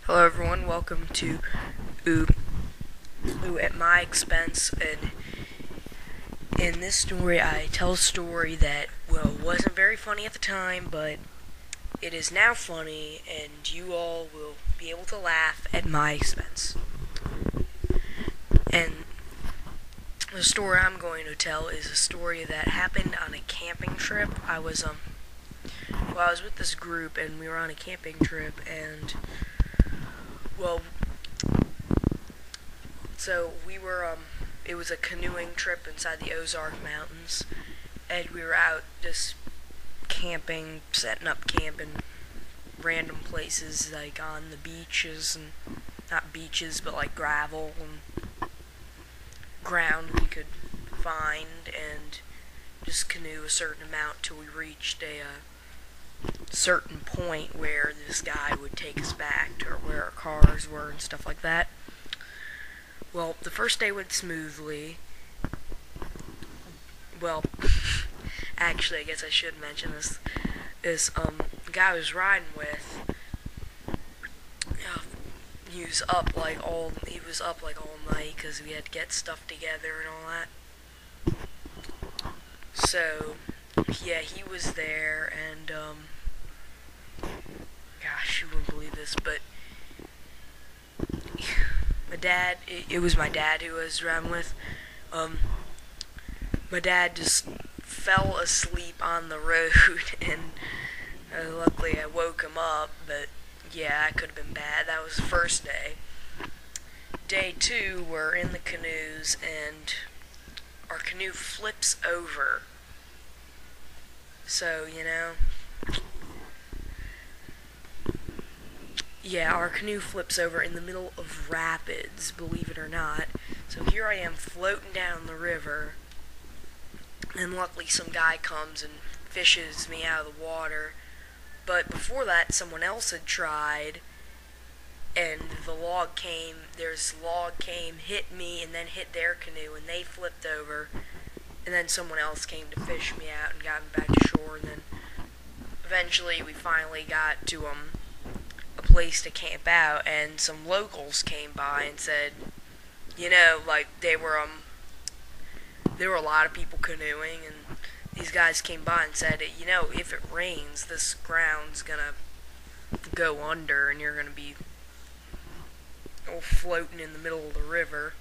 Hello everyone, welcome to Ooh at My Expense, and in this story I tell a story that, well, wasn't very funny at the time, but it is now funny, and you all will be able to laugh at my expense. And the story I'm going to tell is a story that happened on a camping trip. I was with this group, and we were on a camping trip, and, well, so we were, it was a canoeing trip inside the Ozark Mountains, and we were out just camping, setting up camp in random places, like on the beaches, and not beaches, but like gravel and ground we could find, and just canoe a certain amount till we reached a certain point where this guy would take us back to where our cars were and stuff like that. Well, the first day went smoothly. Well, actually, I guess I should mention this. The guy I was riding with, he was up like all night because we had to get stuff together and all that. So, yeah, he was there, and gosh, you wouldn't believe this, but my dad, it was my dad who I was driving with. My dad just fell asleep on the road, and luckily I woke him up, but yeah, that could have been bad. That was the first day. Day two, we're in the canoes, and our canoe flips over. So, yeah, our canoe flips over in the middle of rapids, believe it or not. So here I am floating down the river, and luckily some guy comes and fishes me out of the water. But before that, someone else had tried, and this log came, hit me, and then hit their canoe, and they flipped over, and then someone else came to fish me out and got me back to shore, and then eventually we finally got to a place to camp out, and some locals came by and said, like there were a lot of people canoeing, and these guys came by and said, if it rains, this ground's gonna go under, and you're gonna be floating in the middle of the river.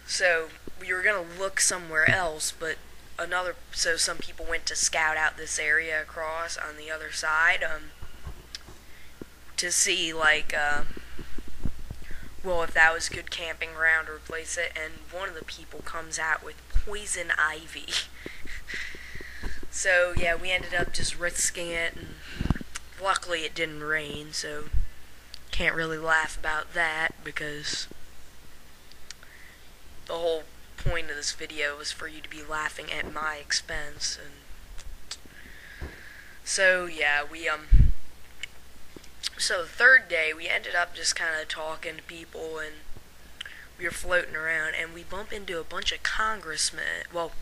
So we were gonna look somewhere else, but so some people went to scout out this area across on the other side, to see, if that was a good camping ground to replace it, and one of the people comes out with poison ivy. So, yeah, we ended up just risking it, and luckily it didn't rain, so can't really laugh about that, because the whole point of this video was for you to be laughing at my expense. And so, yeah, so the third day, we ended up just kind of talking to people, and we were floating around, and we bump into a bunch of congressmen. Well,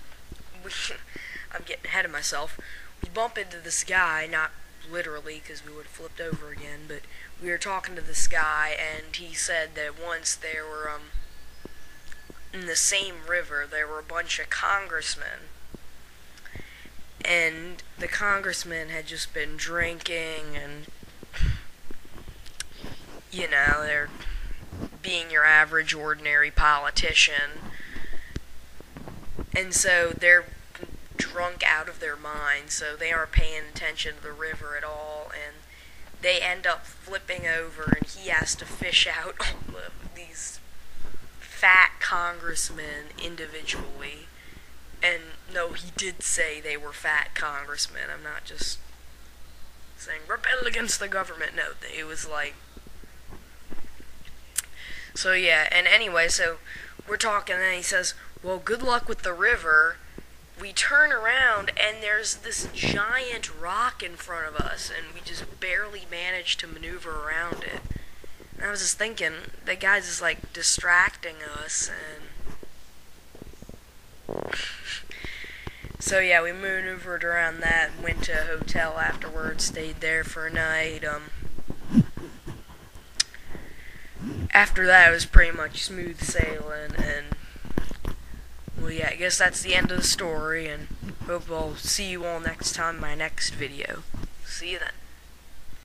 I'm getting ahead of myself. We bump into this guy, not literally, because we would have flipped over again, but we were talking to this guy, and he said that once there were, in the same river, there were a bunch of congressmen, and the congressmen had just been drinking, and they're being your average, ordinary politician. And so they're drunk out of their minds, so they aren't paying attention to the river at all, and they end up flipping over, and he has to fish out all of these fat congressmen individually. And no, he did say they were fat congressmen. I'm not just saying rebel against the government. No, it was like... So yeah, and anyway, so we're talking, and then he says, well, good luck with the river. We turn around, and there's this giant rock in front of us, and we just barely managed to maneuver around it. And I was just thinking, that guy's just like distracting us, and so yeah, we maneuvered around that, went to a hotel afterwards, stayed there for a night, after that, it was pretty much smooth sailing, and well, yeah, I guess that's the end of the story, and hope I'll see you all next time in my next video. See you then.